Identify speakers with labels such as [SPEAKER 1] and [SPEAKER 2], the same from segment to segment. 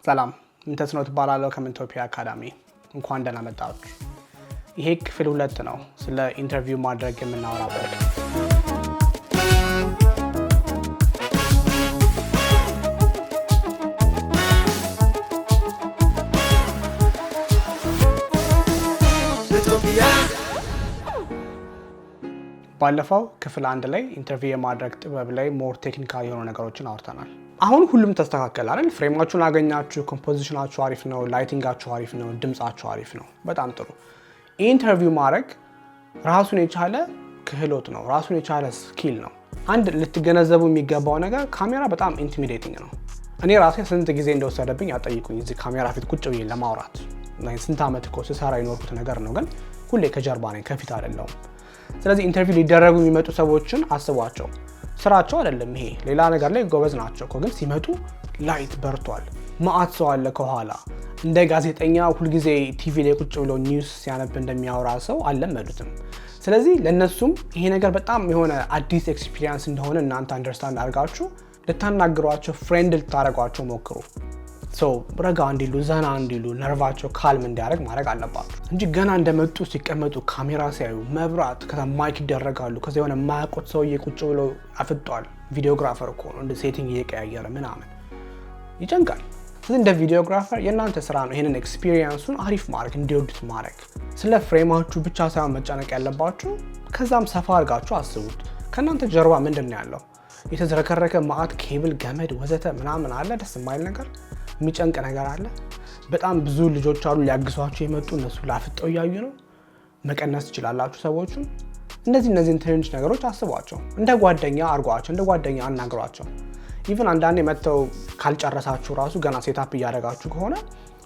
[SPEAKER 1] ሰላም እንተስኖት ባላለው ከመንቶፒያ አካዳሚ እንኳን ደህና መጣችሁ። ይሄ ክፍል 2 ነው ስለ ኢንተርቪው ማድረግ የምናወራበት። ባለፈው ክፍል 1 ላይ ኢንተርቪው የማድረግ ጥበብ ላይ ሞር ቴክኒካል የሆኑ ነገሮችን አውርተናል። አሁን ሁሉም ተስተካከለ አይደል? ፍሬማችሁን አገኛችሁ፣ ኮምፖዚሽናችሁ አሪፍ ነው፣ ላይቲንጋችሁ አሪፍ ነው፣ ድምጻችሁ አሪፍ ነው። በጣም ጥሩ። ኢንተርቪው ማድረግ ራሱን የቻለ ክህሎት ነው፣ ራሱን የቻለ ስኪል ነው። አንድ ልትገነዘቡ የሚገባው ነገር ካሜራ በጣም ኢንቲሚዴቲንግ ነው። እኔ ራሴ ስንት ጊዜ እንደወሰደብኝ አጠይቁኝ እዚህ ካሜራ ፊት ቁጭ ብዬ ለማውራት። ስንት ዓመት እኮ ስሰራ የኖርኩት ነገር ነው፣ ግን ሁሌ ከጀርባ ነኝ ከፊት አይደለሁም። ስለዚህ ኢንተርቪው ሊደረጉ የሚመጡ ሰዎችን አስቧቸው። ስራቸው አይደለም ይሄ፣ ሌላ ነገር ላይ ጎበዝ ናቸው እኮ፣ ግን ሲመጡ ላይት በርቷል፣ መዓት ሰው አለ ከኋላ። እንደ ጋዜጠኛ ሁልጊዜ ቲቪ ላይ ቁጭ ብሎ ኒውስ ሲያነብ እንደሚያወራ ሰው አልለመዱትም። ስለዚህ ለነሱም ይሄ ነገር በጣም የሆነ አዲስ ኤክስፒሪየንስ እንደሆነ እናንተ አንደርስታንድ አድርጋችሁ ልታናግሯቸው፣ ፍሬንድ ልታደርጓቸው ሞክሩ። ረጋ እንዲሉ፣ ዘና እንዲሉ፣ ነርቫቸው ካልም እንዲያደርግ ማድረግ አለባችሁ እንጂ ገና እንደመጡ ሲቀመጡ ካሜራ ሲያዩ መብራት፣ ከዛ ማይክ ይደረጋሉ፣ ከዛ የሆነ የማያውቁት ሰውዬ ቁጭ ብሎ አፍጧል። ቪዲዮግራፈር እኮ ነው እንደ ሴቲንግ እየቀያየረ ምናምን ይጨንቃል። ስለዚህ እንደ ቪዲዮግራፈር የእናንተ ስራ ነው ይህንን ኤክስፒሪየንሱን አሪፍ ማድረግ፣ እንዲወዱት ማድረግ። ስለ ፍሬማችሁ ብቻ ሳይሆን መጨነቅ ያለባችሁ፣ ከዛም ሰፋ አድርጋችሁ አስቡት። ከእናንተ ጀርባ ምንድን ነው ያለው? የተዝረከረከ ማዕት ኬብል፣ ገመድ ወዘተ ምናምን አለ። ደስ የማይል ነገር፣ የሚጨንቅ ነገር አለ። በጣም ብዙ ልጆች አሉ ሊያግሷችሁ የመጡ፣ እነሱ ላፍጠው እያዩ ነው። መቀነስ ትችላላችሁ ሰዎቹን። እነዚህን ትንንሽ ነገሮች አስቧቸው። እንደ ጓደኛ አርጓቸው፣ እንደ ጓደኛ አናግሯቸው። ኢቭን አንዳንዴ መጥተው ካልጨረሳችሁ ራሱ ገና ሴታፕ እያደረጋችሁ ከሆነ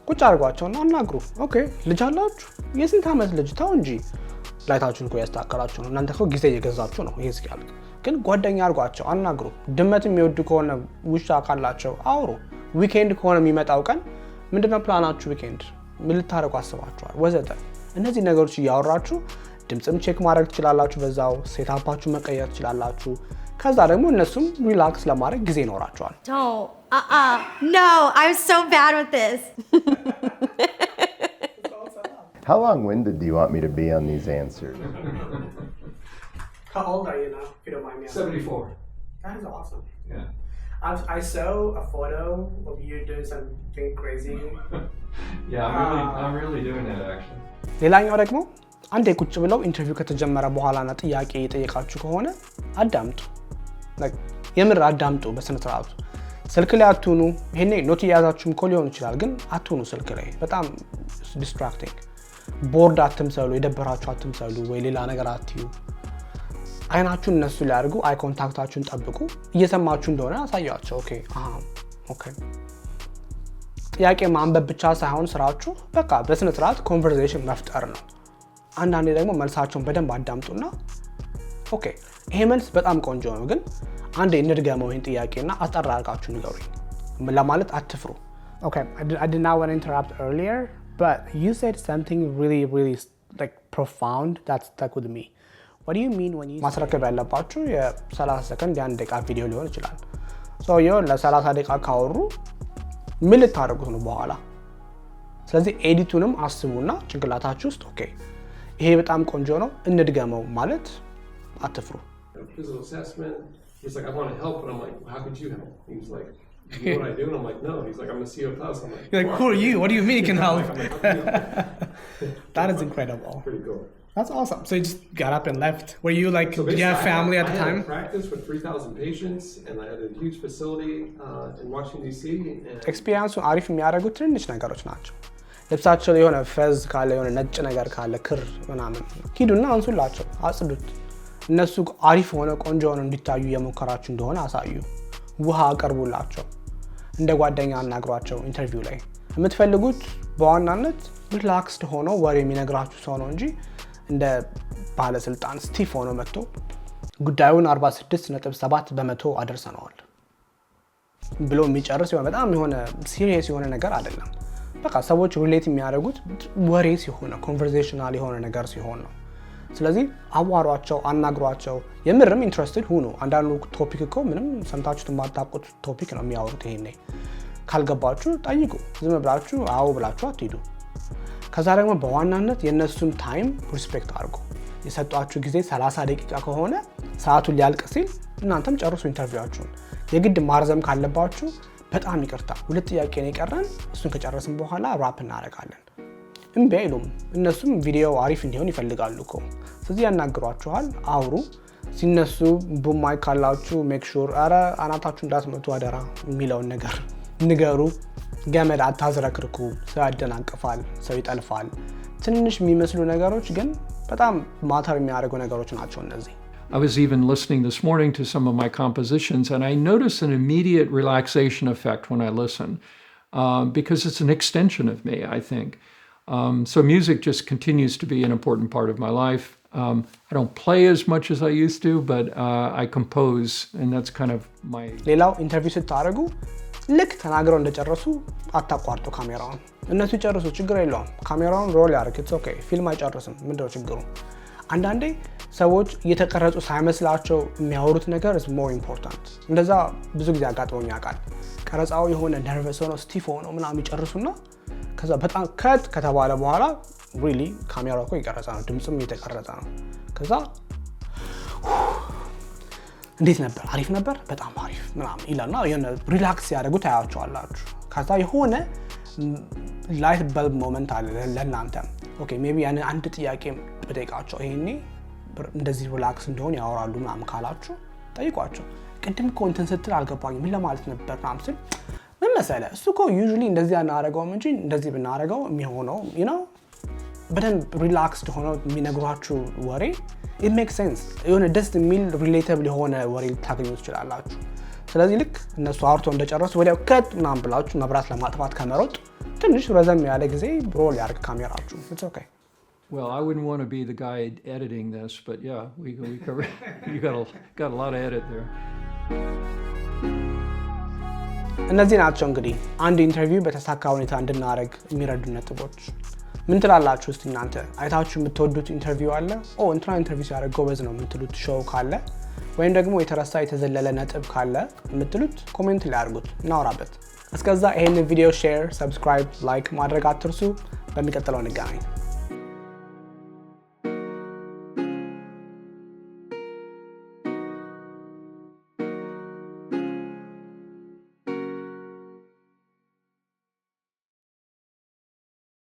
[SPEAKER 1] ቁጭ አድርጓቸውና አናግሩ። ኦኬ ልጅ አላችሁ? የስንት ዓመት ልጅ? ተው እንጂ ላይታችሁን እኮ ያስተካከላችሁ ነው። እናንተ እኮ ጊዜ እየገዛችሁ ነው። ይሄ እስኪያልቅ ግን ጓደኛ አርጓቸው፣ አናግሩ። ድመት የሚወዱ ከሆነ ውሻ ካላቸው አውሩ። ዊኬንድ ከሆነ የሚመጣው ቀን ምንድነው ፕላናችሁ? ዊኬንድ ምን ልታረጉ አስባችኋል? ወዘተ። እነዚህ ነገሮች እያወራችሁ ድምጽም ቼክ ማድረግ ትችላላችሁ። በዛው ሴታፓችሁ መቀየር ትችላላችሁ። ከዛ ደግሞ እነሱም ሪላክስ ለማድረግ ጊዜ ይኖራቸዋል።
[SPEAKER 2] No, I'm so bad with this.
[SPEAKER 3] How long-winded do you want me to be on these answers?
[SPEAKER 1] How old are you now, if you don't mind me asking?
[SPEAKER 4] 74.
[SPEAKER 1] That is awesome.
[SPEAKER 4] Yeah.
[SPEAKER 1] I saw a photo of you doing something crazy.
[SPEAKER 4] Yeah, I'm really doing it actually.
[SPEAKER 1] ሌላኛው ደግሞ አንዴ ቁጭ ብለው ኢንተርቪው ከተጀመረ በኋላና ጥያቄ የጠየቃችሁ ከሆነ አዳምጡ። የምር አዳምጡ በስነ ስርዓቱ። ስልክ ላይ አትሁኑ። ይሄኔ ኖት እያያዛችሁም እኮ ሊሆን ይችላል፣ ግን አትሁኑ ስልክ ላይ። በጣም ዲስትራክቲንግ። ቦርድ አትምሰሉ፣ የደበራችሁ አትምሰሉ፣ ወይ ሌላ ነገር አትዩ። አይናችሁን እነሱ ላይ አድርጉ። አይ ኮንታክታችሁን ጠብቁ። እየሰማችሁ እንደሆነ አሳያቸው። ኦኬ። ጥያቄ ማንበብ ብቻ ሳይሆን ስራችሁ በቃ በስነ ስርዓት ኮንቨርሴሽን መፍጠር ነው። አንዳንዴ ደግሞ መልሳቸውን በደንብ አዳምጡና ኦኬ ይሄ መልስ በጣም ቆንጆ ነው፣ ግን አንዴ እንድገመው ይሄን ጥያቄና አጠር አድርጋችሁ ንገሩኝ ለማለት አትፍሩ። Okay, I did not want to interrupt earlier, but you said something really like profound that stuck with me. What do you mean when you ማስረከብ ያለባችሁ የ30 ሰከንድ የ1 ደቂቃ ቪዲዮ ሊሆን ይችላል። ሰውየው ለ30 ደቂቃ ካወሩ ምን ልታደርጉት ነው በኋላ? ስለዚህ ኤዲቱንም አስቡና ጭንቅላታችሁ ውስጥ ኦኬ ይሄ በጣም ቆንጆ ነው እንድገመው ማለት አትፍሩ።
[SPEAKER 4] Physical assessment. He's like, I want to help, but I'm like, how could you help? He's like, you know what I do? And I'm like, no. He's like, I'm the CEO of Plus. I'm like,
[SPEAKER 1] You're like, who are you? What do you mean you can help? That is incredible.
[SPEAKER 4] Pretty cool.
[SPEAKER 1] That's awesome. So you just got up and left. Were you like, did you have family at the time?
[SPEAKER 4] I had a practice with 3,000 patients, and I had a huge facility in Washington, D.C.
[SPEAKER 1] ኤክስፒሪየንሱ አሪፍ የሚያደርጉት ትንሽ ነገሮች ናቸው። ልብሳቸው የሆነ ፈዝ ካለ፣ የሆነ ነጭ ነገር ካለ፣ ክር ምናምን ሂዱና አንሱላቸው፣ አጽዱት። እነሱ አሪፍ ሆነ ቆንጆ ሆነ እንዲታዩ የሞከራችሁ እንደሆነ አሳዩ። ውሃ አቀርቡላቸው። እንደ ጓደኛ አናግሯቸው። ኢንተርቪው ላይ የምትፈልጉት በዋናነት ሪላክስድ ሆኖ ወሬ የሚነግራችሁ ሰው ነው እንጂ እንደ ባለስልጣን ስቲፍ ሆኖ መጥቶ ጉዳዩን 46.7% አደርሰነዋል ብሎ የሚጨርስ ይሆን በጣም የሆነ ሲሪየስ የሆነ ነገር አይደለም። በቃ ሰዎች ሪሌት የሚያደርጉት ወሬ ሲሆን ነው፣ ኮንቨርሴሽናል የሆነ ነገር ሲሆን ነው። ስለዚህ አዋሯቸው፣ አናግሯቸው። የምርም ኢንትረስትድ ሁኑ። አንዳንዱ ቶፒክ እኮ ምንም ሰምታችሁት የማታውቁት ቶፒክ ነው የሚያወሩት። ይሄኔ ካልገባችሁ ጠይቁ። ዝም ብላችሁ አዎ ብላችሁ አትሂዱ። ከዛ ደግሞ በዋናነት የነሱን ታይም ሪስፔክት አድርጉ። የሰጧችሁ ጊዜ 30 ደቂቃ ከሆነ ሰዓቱ ሊያልቅ ሲል እናንተም ጨርሱ ኢንተርቪዋችሁን። የግድ ማርዘም ካለባችሁ በጣም ይቅርታ 2 ጥያቄ ነው የቀረን፣ እሱን ከጨረስን በኋላ ራፕ እናደርጋለን። እምቢ አይሉም። እነሱም ቪዲዮ አሪፍ እንዲሆን ይፈልጋሉ እኮ። ስለዚህ ያናግሯችኋል፣ አውሩ። ሲነሱ ቡማይ ካላችሁ ሜክ ሹር አረ አናታችሁ እንዳትመቱ አደራ የሚለውን ነገር ንገሩ። ገመድ አታዝረክርኩ። ሰው ያደናቅፋል፣ ሰው ይጠልፋል። ትንሽ የሚመስሉ ነገሮች ግን በጣም ማተር የሚያደርጉ ነገሮች ናቸው እነዚህ።
[SPEAKER 5] I was even listening this morning to some of my compositions, and I noticed an immediate relaxation effect when I listen, because it's an extension of me, I think. So music just continues to be an important part of my life. I don't play as much as I used to, but I compose, and that's kind of my...
[SPEAKER 1] ሌላው ኢንተርቪው ስታደርጉ ልክ ተናግረው እንደጨረሱ አታቋርጡ ካሜራውን። እነሱ ይጨርሱ፣ ችግር የለውም። ካሜራውን ሮል ያደርግ፣ ኢትስ ኦኬ። ፊልም አይጨርስም፣ ምንድነው ችግሩ? አንዳንዴ ሰዎች እየተቀረጹ ሳይመስላቸው የሚያወሩት ነገር is more important። እንደዛ ብዙ ጊዜ አጋጥሞኝ ያውቃል። ቀረጻው የሆነ ነርቨስ ሆኖ ስቲፍ ሆኖ ምናምን ይጨርሱና ከዛ በጣም ከት ከተባለ በኋላ ሪሊ ካሜራው እኮ እየቀረጸ ነው፣ ድምጽም እየተቀረጸ ነው። ከዛ እንዴት ነበር? አሪፍ ነበር፣ በጣም አሪፍ ምናምን ይላልና የሆነ ሪላክስ ያደርጉ ታያቸዋላችሁ። ከዛ የሆነ ላይት በልብ ሞመንት አለ ለእናንተ። ኦኬ ሜቢ ያን አንድ ጥያቄ በጠይቃቸው ይሄኔ እንደዚህ ሪላክስ እንደሆነ ያወራሉ ምናምን ካላችሁ ጠይቋቸው። ቅድም እኮ እንትን ስትል አልገባኝም ምን ለማለት ነበር ምናምን ስል ምን መሰለህ እሱ እኮ ዩዥሊ እንደዚህ አናደርገውም እንጂ እንደዚህ ብናደርገው የሚሆነው በደንብ ሪላክስድ ሆነው የሚነግሯችሁ ወሬ it makes sense። የሆነ ደስ የሚል ሪሌተብል የሆነ ወሬ ልታገኙ ትችላላችሁ። ስለዚህ ልክ እነሱ አውርተው እንደጨረሱ ወዲያው ከት ምናምን ብላችሁ መብራት ለማጥፋት ከመሮጥ ትንሽ ረዘም ያለ ጊዜ ሮል ያድርግ ካሜራችሁ። it's okay.
[SPEAKER 5] Well, I wouldn't want to be the guy editing this, but yeah, we covered, you got a lot of edit there.
[SPEAKER 1] እነዚህ ናቸው እንግዲህ አንድ ኢንተርቪው በተሳካ ሁኔታ እንድናደርግ የሚረዱ ነጥቦች። ምን ትላላችሁ እስቲ እናንተ? አይታችሁ የምትወዱት ኢንተርቪው አለ? እንትና ኢንተርቪው ሲያደርግ ጎበዝ ነው የምትሉት ሾው ካለ ወይም ደግሞ የተረሳ የተዘለለ ነጥብ ካለ የምትሉት ኮሜንት ላይ አድርጉት፣ እናወራበት። እስከዛ ይሄንን ቪዲዮ ሼር፣ ሰብስክራይብ፣ ላይክ ማድረግ አትርሱ። በሚቀጥለው እንገናኝ።